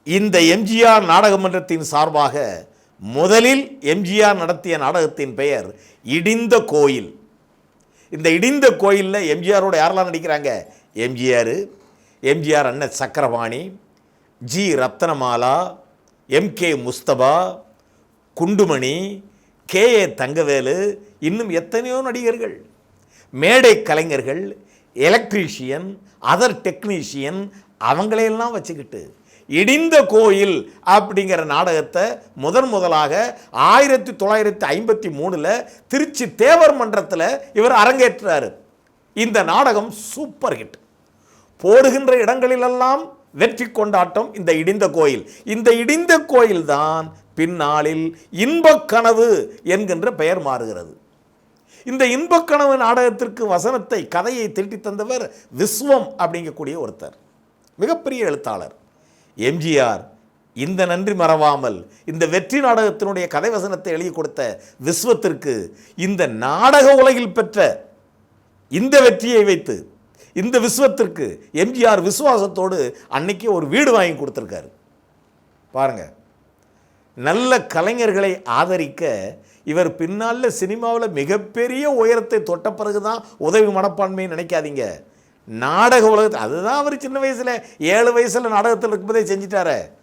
இந்த எம்ஜிஆர் நாடக மன்றத்தின் சார்பாக முதலில் எம்ஜிஆர் நடத்திய நாடகத்தின் பெயர் இடிந்த கோயில். இந்த இடிந்த கோயிலில் எம்ஜிஆரோட யாரெல்லாம் நடிக்கிறாங்க? எம்ஜிஆர் அண்ணன் Chakrapani, G Ratnamala, MK Mustafa, Gundumani, KA Thangavelu, இன்னும் எத்தனையோ நடிகர்கள், மேடை கலைஞர்கள், எலக்ட்ரீஷியன், அதர் டெக்னீஷியன், அவங்களையெல்லாம் வச்சுக்கிட்டு இடிந்த கோயில் அப்படிங்கிற நாடகத்தை முதலாக 1953 திருச்சி தேவர் மன்றத்தில் இவர் அரங்கேற்றார். இந்த நாடகம் சூப்பர் ஹிட். போடுகின்ற இடங்களிலெல்லாம் வெற்றி கொண்டாட்டம். இந்த இடிந்த கோயில், இந்த இடிந்த கோயில் தான் பின்னாளில் இன்பக்கனவு என்கின்ற பெயர் மாறுகிறது. இந்த இன்பக்கனவு நாடகத்திற்கு வசனத்தை, கதையை திட்டி தந்தவர் விஸ்வம் அப்படிங்கக்கூடிய ஒருத்தர், மிகப்பெரிய எழுத்தாளர். எம்ஜிஆர் இந்த நன்றி மறவாமல் இந்த வெற்றி நாடகத்தினுடைய கதை வசனத்தை எழுதி கொடுத்த விஸ்வத்திற்கு இந்த நாடக உலகில் பெற்ற இந்த வெற்றியை வைத்து இந்த விஸ்வத்திற்கு எம்ஜிஆர் விசுவாசத்தோடு அன்னைக்கு ஒரு வீடு வாங்கி கொடுத்துருக்காரு. பாருங்க, நல்ல கலைஞர்களை ஆதரிக்க இவர் பின்னால் சினிமாவில் மிகப்பெரிய உயரத்தை தொட்ட பிறகுதான் உதவி மனப்பான்மையை நினைக்காதீங்க. நாடக உலகத்தில் அதுதான் அவர் சின்ன வயசில் 7 வயசில் நாடகத்தில் இருக்கும்போதே செஞ்சிட்டாரு.